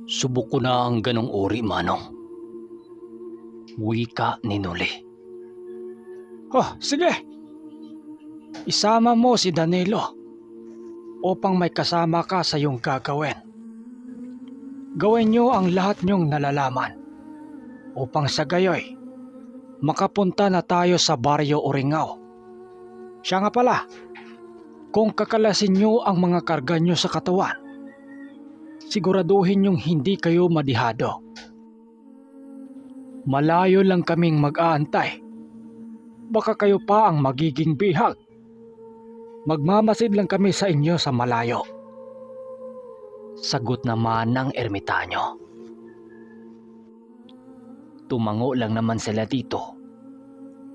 Subok ko na ang ganong uri, Manong. Wika ni Noli. Oh, sige. Isama mo si Danilo upang may kasama ka sa iyong gagawin. Gawin niyo ang lahat niyong nalalaman upang sa gayoy makapunta na tayo sa Baryo Uringao. Siya nga pala, kung kakalasin niyo ang mga karga niyo sa katawan, siguraduhin niyong hindi kayo madihado. Malayo lang kaming mag-aantay. Baka kayo pa ang magiging bihag. Magmamasid lang kami sa inyo sa malayo. Sagot naman ng ermitanyo. Tumango lang naman sila dito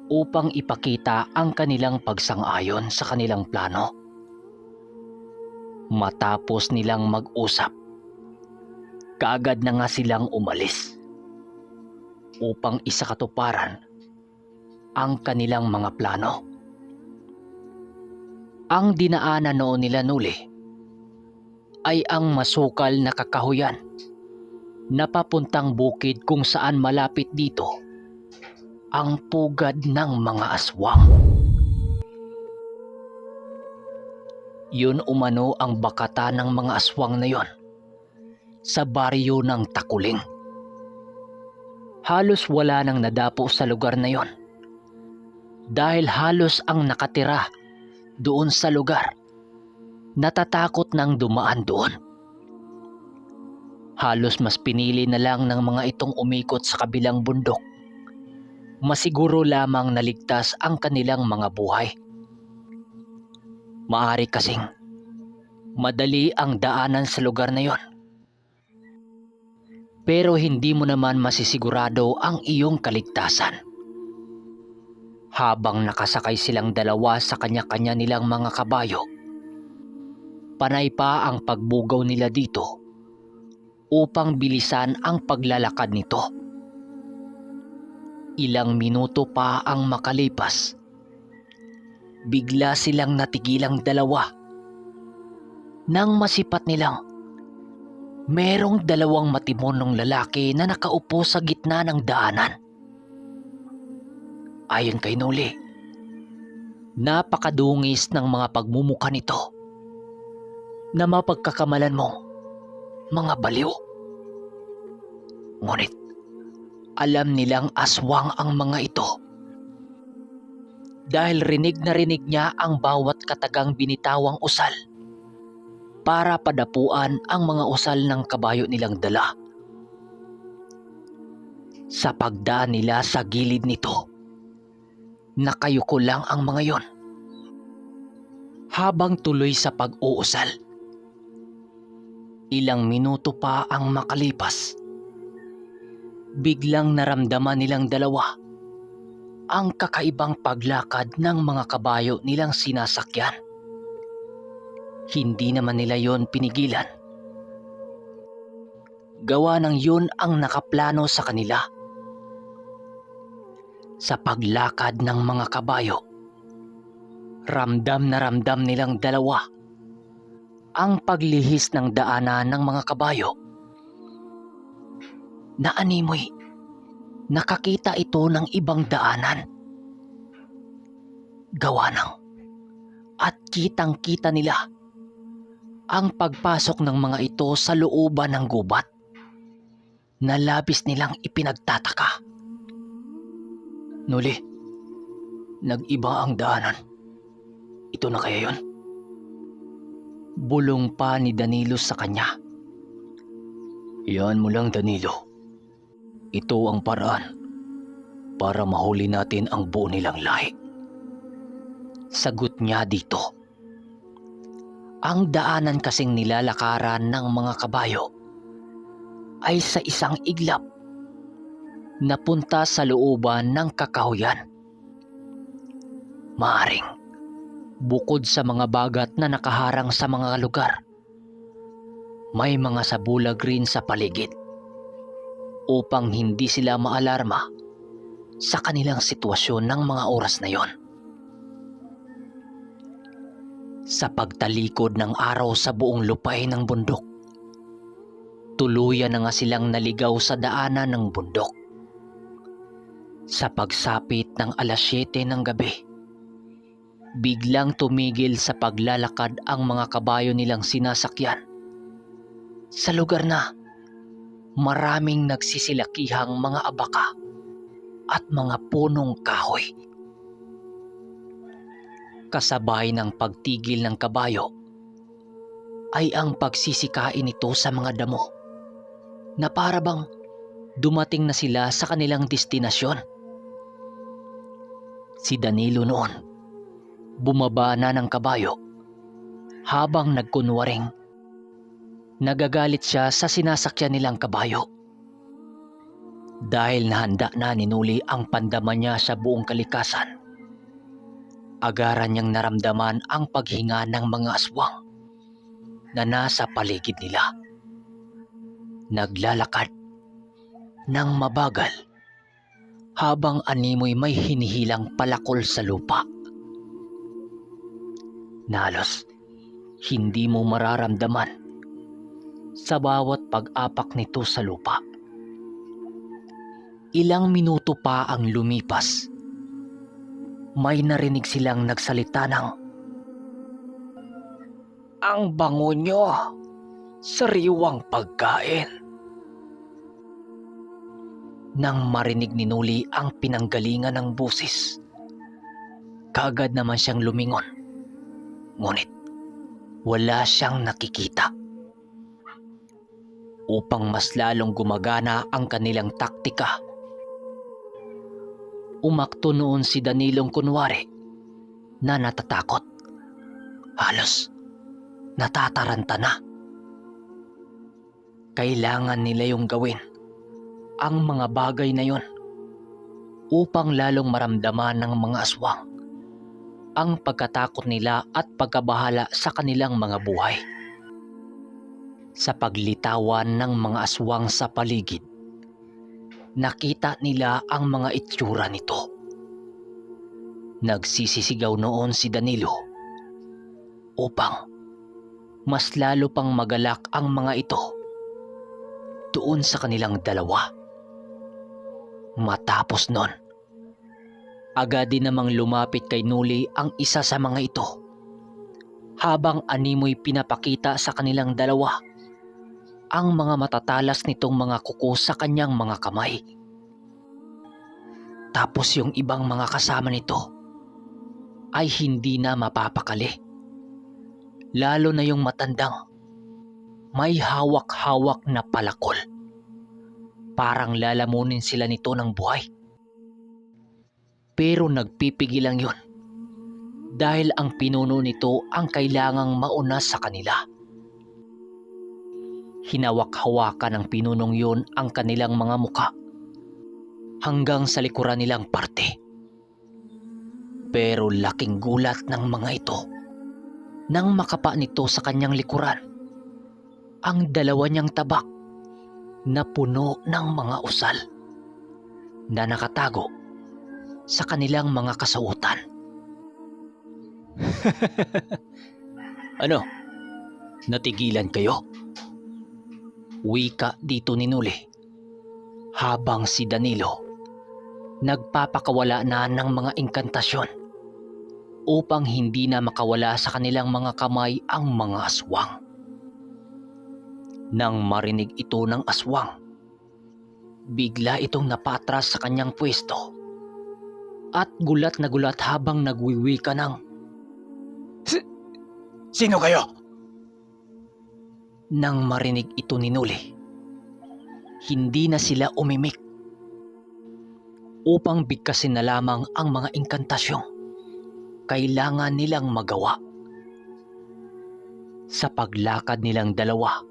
upang ipakita ang kanilang pagsang-ayon sa kanilang plano. Matapos nilang mag-usap, kaagad na nga silang umalis upang isakatuparan ang kanilang mga plano. Ang dinaanan noon nila Nuli ay ang masukal na kakahuyan na papuntang bukid kung saan malapit dito ang pugad ng mga aswang. Yun umano ang bakata ng mga aswang na yon sa baryo ng Takuling. Halos wala nang nadapo sa lugar na yon dahil halos ang nakatira doon sa lugar natatakot nang dumaan doon. Halos mas pinili na lang ng mga itong umikot sa kabilang bundok. Masiguro lamang naligtas ang kanilang mga buhay. Maari kasing madali ang daanan sa lugar na yon. Pero hindi mo naman masisigurado ang iyong kaligtasan. Habang nakasakay silang dalawa sa kanya-kanya nilang mga kabayo, panay pa ang pagbugaw nila dito upang bilisan ang paglalakad nito. Ilang minuto pa ang makalipas, bigla silang natigilang dalawa. Nang masipat nilang merong dalawang matimonong lalaki na nakaupo sa gitna ng daanan. Ayon kay Noli, napakadungis ng mga pagmumukha nito na mapagkakamalan mong mga baliw. Ngunit alam nilang aswang ang mga ito dahil rinig na rinig niya ang bawat katagang binitawang usal para padapuan ang mga usal ng kabayo nilang dala. Sa pagdaan nila sa gilid nito, nakayuko lang ang mga yon habang tuloy sa pag-uusal. Ilang minuto pa ang makalipas, biglang naramdaman nilang dalawa ang kakaibang paglakad ng mga kabayo nilang sinasakyan. Hindi naman nila yon pinigilan. Gawa ng yun ang nakaplano sa kanila. Sa paglakad ng mga kabayo, ramdam na ramdam nilang dalawa ang paglihis ng daanan ng mga kabayo. Naanimoy, nakakita ito ng ibang daanan. Gawa ng at kitang-kita nila ang pagpasok ng mga ito sa looban ng gubat na labis nilang ipinagtataka. Nuli, nag-iba ang daanan. Ito na kaya yon? Bulong pa ni Danilo sa kanya. Yan mo lang, Danilo. Ito ang paraan para mahuli natin ang buo nilang lahi. Sagot niya dito. Ang daanan kasing nilalakaran ng mga kabayo ay sa isang iglap na punta sa looban ng kakahuyan. Maaring bukod sa mga bagat na nakaharang sa mga lugar, may mga sabulag rin sa paligid upang hindi sila maalarma sa kanilang sitwasyon ng mga oras na yon. Sa pagtalikod ng araw sa buong lupay ng bundok, tuluyan na nga silang naligaw sa daanan ng bundok. Sa pagsapit ng 7:00 ng gabi, biglang tumigil sa paglalakad ang mga kabayo nilang sinasakyan. Sa lugar na maraming nagsisilakihang mga abaka at mga punong kahoy. Kasabay ng pagtigil ng kabayo ay ang pagsisikain nito sa mga damo na para bang dumating na sila sa kanilang destinasyon. Si Danilo noon, bumaba na ng kabayo habang nagkunwaring nagagalit siya sa sinasakyan nilang kabayo. Dahil nahanda na ni Nuli ang pandaman niya sa buong kalikasan, agaran niyang naramdaman ang paghinga ng mga aswang na nasa paligid nila. Naglalakad ng mabagal habang animoy may hinihilang palakol sa lupa. Nalos hindi mo mararamdaman sa bawat pag-apak nito sa lupa. Ilang minuto pa ang lumipas, may narinig silang nagsalita ng, "Ang bango nyo, sariwang pagkain." Nang marinig ni Nuli ang pinanggalingan ng busis, kaagad naman siyang lumingon. Ngunit wala siyang nakikita. Upang mas lalong gumagana ang kanilang taktika, umakto noon si Danilong kunwari na natatakot. Halos natataranta na. Kailangan nila yung gawin ang mga bagay na yon upang lalong maramdaman ng mga aswang ang pagkatakot nila at pagkabahala sa kanilang mga buhay. Sa paglitawan ng mga aswang sa paligid, nakita nila ang mga itsura nito. Nagsisisigaw noon si Danilo upang mas lalo pang magalak ang mga ito doon sa kanilang dalawa. Matapos nun, agad din namang lumapit kay Nuli ang isa sa mga ito habang animoy pinapakita sa kanilang dalawa ang mga matatalas nitong mga kuko sa kanyang mga kamay. Tapos yung ibang mga kasama nito ay hindi na mapapakali. Lalo na yung matandang may hawak-hawak na palakol. Parang lalamunin sila nito ng buhay. Pero nagpipigil lang yun dahil ang pinuno nito ang kailangang mauna sa kanila. Hinawak-hawakan ng pinunong yun ang kanilang mga muka hanggang sa likuran nilang parte. Pero laking gulat ng mga ito nang makapa nito sa kanyang likuran ang dalawa niyang tabak na puno ng mga usal na nakatago sa kanilang mga kasuotan. Ano? Natigilan kayo? Wika dito ni Nuli habang si Danilo nagpapakawala na ng mga inkantasyon upang hindi na makawala sa kanilang mga kamay ang mga aswang. Nang marinig ito ng aswang, bigla itong napatras sa kanyang pwesto at gulat na gulat habang nagwiwika ng, Sino kayo? Nang marinig ito ni Nuli, hindi na sila umimik upang bigkasin na lamang ang mga inkantasyong kailangan nilang magawa. Sa paglakad nilang dalawa,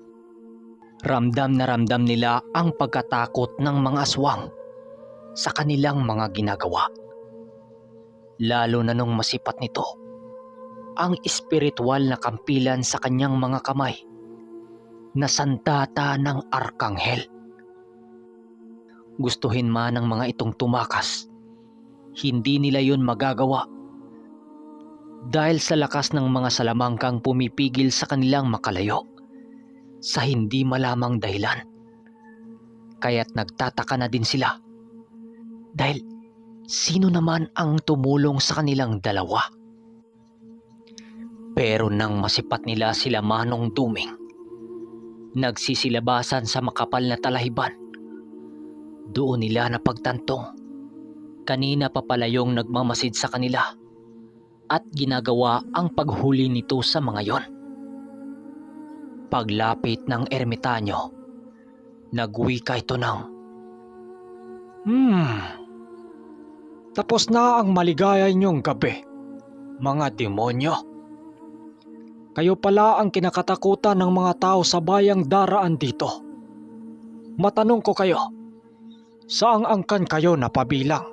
ramdam na ramdam nila ang pagkatakot ng mga aswang sa kanilang mga ginagawa. Lalo na nung masipat nito ang espiritual na kampilan sa kanyang mga kamay na sandata ng arkanghel. Gustuhin man ng mga itong tumakas, hindi nila yun magagawa dahil sa lakas ng mga salamangkang pumipigil sa kanilang makalayo sa hindi malamang dahilan. Kaya't nagtataka na din sila dahil sino naman ang tumulong sa kanilang dalawa. Pero nang masipat nila sila Manong Duming, nagsisilabasan sa makapal na talahiban, doon nila napagtantong kanina pa pala yung nagmamasid sa kanila at ginagawa ang paghuli nito sa mga yon. Paglapit ng ermitanyo, nagwika ito ng, Tapos na ang maligaya niyong gabi, mga demonyo. Kayo pala ang kinakatakutan ng mga tao sa bayang daraan dito. Matanong ko kayo, saang angkan kayo napabilang?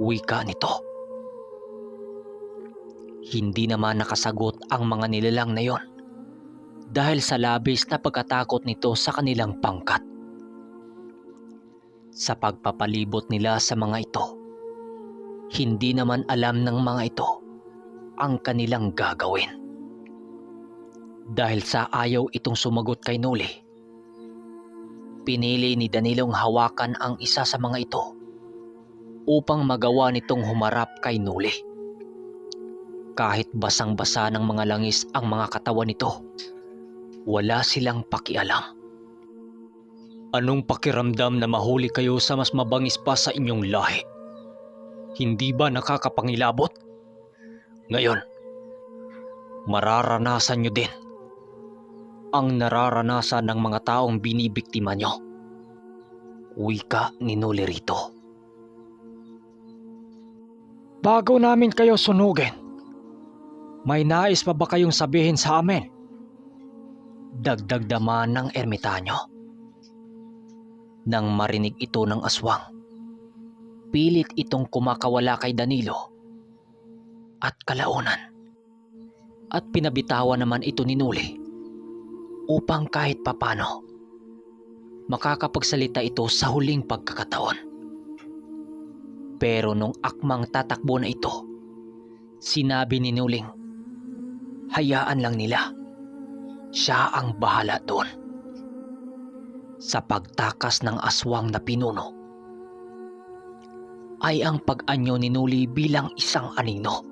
wika nito. Hindi naman nakasagot ang mga nilalang na yon dahil sa labis na pagkatakot nito sa kanilang pangkat. Sa pagpapalibot nila sa mga ito, hindi naman alam ng mga ito ang kanilang gagawin. Dahil sa ayaw itong sumagot kay Noli, pinili ni Danilong hawakan ang isa sa mga ito upang magawa nitong humarap kay Noli. Kahit basang-basa ng mga langis ang mga katawan nito, wala silang pakialam. Anong pakiramdam na mahuli kayo sa mas mabangis pa sa inyong lahi? Hindi ba nakakapangilabot? Ngayon, mararanasan nyo din ang nararanasan ng mga taong binibiktima nyo. Wika ni Noli rito. Bago namin kayo sunugin, may nais pa ba kayong sabihin sa amin? Dagdag daman ng ermitanyo. Nang marinig ito ng aswang, pilit itong kumakawala kay Danilo at kalaunan. At pinabitawan naman ito ni Noli upang kahit papano makakapagsalita ito sa huling pagkakataon. Pero nung akmang tatakbo na ito, sinabi ni Nuling, hayaan lang nila. Siya ang bahala doon. Sa pagtakas ng aswang na pinuno, ay ang pag-anyo ni Noli bilang isang anino.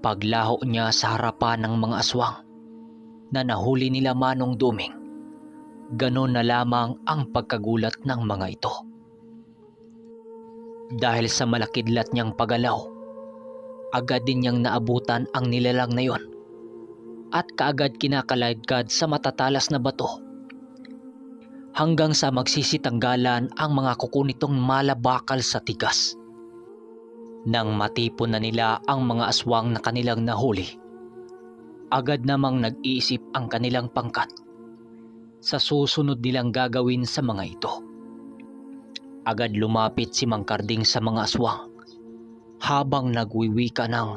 Paglaho niya sa harapan ng mga aswang na nahuli nila Manong Duming, ganon na lamang ang pagkagulat ng mga ito. Dahil sa malakidlat niyang paggalaw, agad din niyang naabutan ang nilalang na yon at kaagad kinakaladkad sa matatalas na bato hanggang sa magsisitanggalan ang mga kuko nitong malabakal sa tigas. Nang matipon na nila ang mga aswang na kanilang nahuli, agad namang nag-iisip ang kanilang pangkat sa susunod nilang gagawin sa mga ito. Agad lumapit si Mang Karding sa mga aswang habang nagwiwika ng,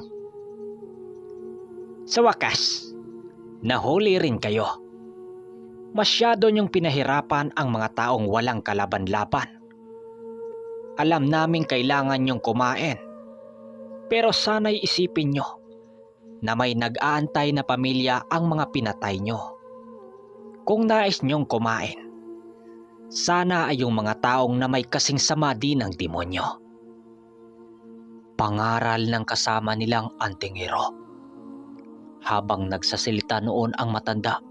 sa wakas, nahuli rin kayo. Masyado niyong pinahirapan ang mga taong walang kalaban-laban. Alam naming kailangan niyong kumain, pero sana'y isipin niyo na may nag-aantay na pamilya ang mga pinatay niyo. Kung nais niyong kumain, sana ay yung mga taong na may kasing sama din ng demonyo. Pangaral ng kasama nilang antingero. Habang nagsasalita noon ang matanda,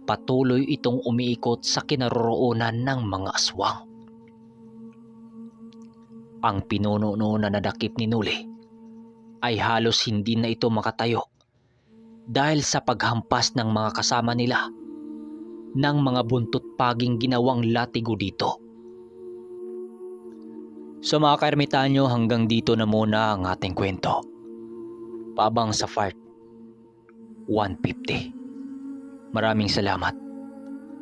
patuloy itong umiikot sa kinaroroonan ng mga aswang. Ang pinuno na nadakip ni Noli ay halos hindi na ito makatayo dahil sa paghampas ng mga kasama nila ng mga buntot paging ginawang latigo dito. So mga kaermitanyo, hanggang dito na muna ang ating kwento. Paabang sa part 150. Maraming salamat.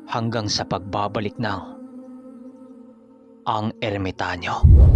Hanggang sa pagbabalik ng Ang Ermitanyo.